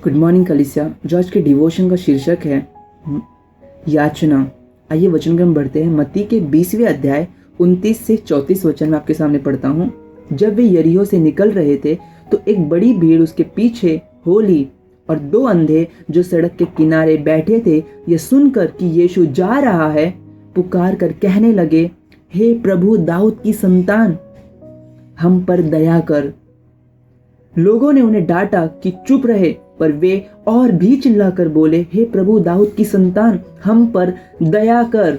Good morning कलीसिया। जो आज के डिवोशन का शीर्षक है याचना। आइए वचन क्रम बढ़ते हैं। मत्ती के 20वें अध्याय 29 से 34 वचन में आपके सामने पढ़ता हूँ। जब वे यरीहो से निकल रहे थे तो एक बड़ी भीड़ उसके पीछे हो ली, और दो अंधे जो सड़क के किनारे बैठे थे यह सुनकर कि यीशु जा रहा है, पुकार कर कहने लगे, हे प्रभु दाऊद की संतान, हम पर दया कर। लोगों ने उन्हें डांटा कि चुप रहे, पर वे और भी चिल्लाकर बोले, हे प्रभु दाऊद की संतान, हम पर दया कर।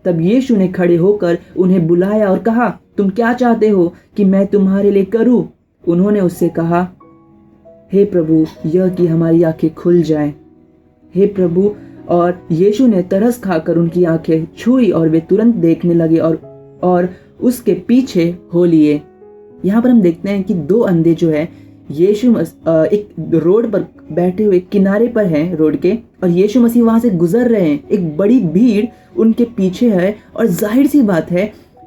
तब यीशु ने खड़े होकर उन्हें बुलाया और कहा, तुम क्या चाहते हो कि मैं तुम्हारे लिए करूं? उन्होंने उससे कहा, हे प्रभु, यह कि हमारी आंखें खुल जाएं। हे प्रभु। और यीशु ने तरस खाकर उनकी आंखें छुई और वे तुरंत देखने लगे और उसके पीछे हो लिए। यहाँ पर हम देखते हैं कि दो अंधे जो है यीशु एक रोड पर बैठे हुए किनारे पर हैं रोड के, और यीशु मसीह वहां से गुजर रहे हैं। एक बड़ी भीड़ उनके पीछे है, और जाहिर सी बात है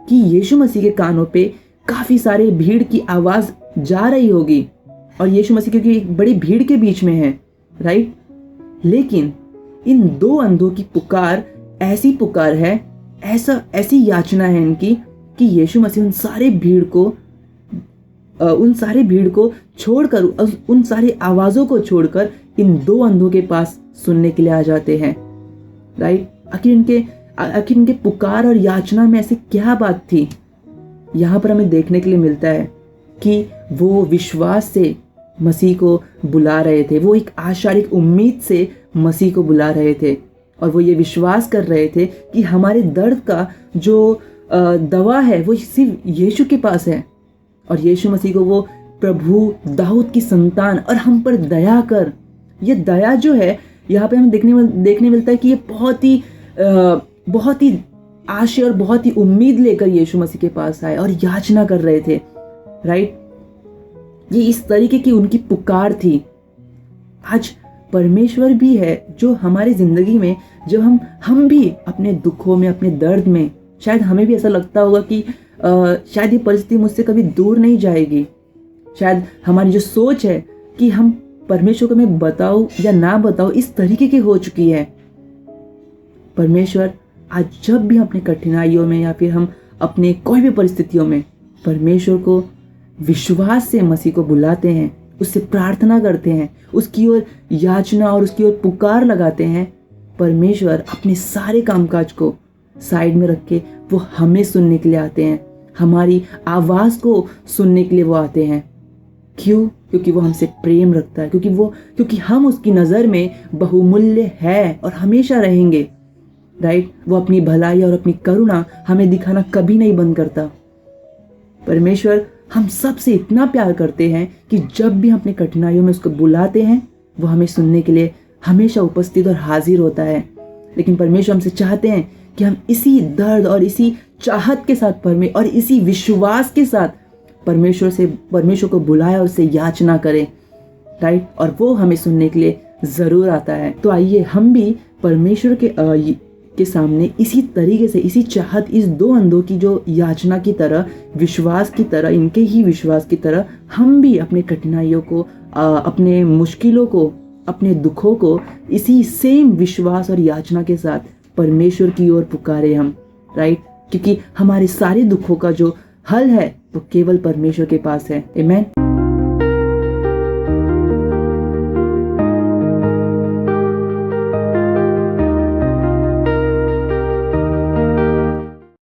कि यीशु मसीह के कानों पे काफी सारे भीड़ की आवाज जा रही होगी, और यीशु मसीह क्योंकि एक बड़ी भीड़ के बीच में है, राइट। लेकिन इन दो अंधों की पुकार ऐसी पुकार है, ऐसी याचना है इनकी कि यीशु मसीह उन सारे भीड़ को छोड़कर, उन सारी आवाज़ों को छोड़कर इन दो अंधों के पास सुनने के लिए आ जाते हैं, राइट। आखिर इनके पुकार और याचना में ऐसी क्या बात थी? यहाँ पर हमें देखने के लिए मिलता है कि वो विश्वास से मसीह को बुला रहे थे। वो एक आशा, एक उम्मीद से मसीह को बुला रहे थे, और वो ये विश्वास कर रहे थे कि हमारे दर्द का जो दवा है वो सिर्फ यीशु के पास है, और यीशु मसीह को वो प्रभु दाऊद की संतान और हम पर दया कर। ये दया जो है यहाँ पे हमें देखने मिलता है कि ये बहुत ही आशा और बहुत ही उम्मीद लेकर यीशु मसीह के पास आए और याचना कर रहे थे, राइट। ये इस तरीके की उनकी पुकार थी। आज परमेश्वर भी है जो हमारी जिंदगी में, जब हम भी अपने दुखों में, अपने दर्द में, शायद हमें भी ऐसा लगता होगा कि शायद ये परिस्थिति मुझसे कभी दूर नहीं जाएगी। शायद हमारी जो सोच है कि हम परमेश्वर को मैं बताऊं या ना बताऊं, इस तरीके की हो चुकी है। परमेश्वर आज जब भी अपने कठिनाइयों में या फिर हम अपने कोई भी परिस्थितियों में परमेश्वर को विश्वास से मसीह को बुलाते हैं, उससे प्रार्थना करते हैं, उसकी ओर याचना और उसकी ओर पुकार लगाते हैं, परमेश्वर अपने सारे कामकाज को साइड में रख के वो हमें सुनने के लिए आते हैं, हमारी आवाज़ को सुनने के लिए वो आते हैं। क्यों? क्योंकि वो हमसे प्रेम रखता है, क्योंकि हम उसकी नज़र में बहुमूल्य है और हमेशा रहेंगे, राइट। वो अपनी भलाई और अपनी करुणा हमें दिखाना कभी नहीं बंद करता। परमेश्वर हम सब से इतना प्यार करते हैं कि जब भी हम अपनी कठिनाइयों में उसको बुलाते हैं, वो हमें सुनने के लिए हमेशा उपस्थित और हाजिर होता है। लेकिन परमेश्वर हमसे चाहते हैं कि हम इसी दर्द और इसी चाहत के साथ और इसी विश्वास के साथ परमेश्वर को बुलाए और उससे याचना करें, राइट। और वो हमें सुनने के लिए ज़रूर आता है। तो आइए हम भी परमेश्वर के सामने इसी तरीके से, इसी चाहत, इस दो अंधों की जो याचना की तरह, विश्वास की तरह, इनके ही विश्वास की तरह, हम भी अपने कठिनाइयों को, अपने मुश्किलों को, अपने दुखों को इसी सेम विश्वास और याचना के साथ परमेश्वर की ओर पुकारे हम, राइट। क्योंकि हमारे सारे दुखों का जो हल है वो केवल परमेश्वर के पास है। आमीन।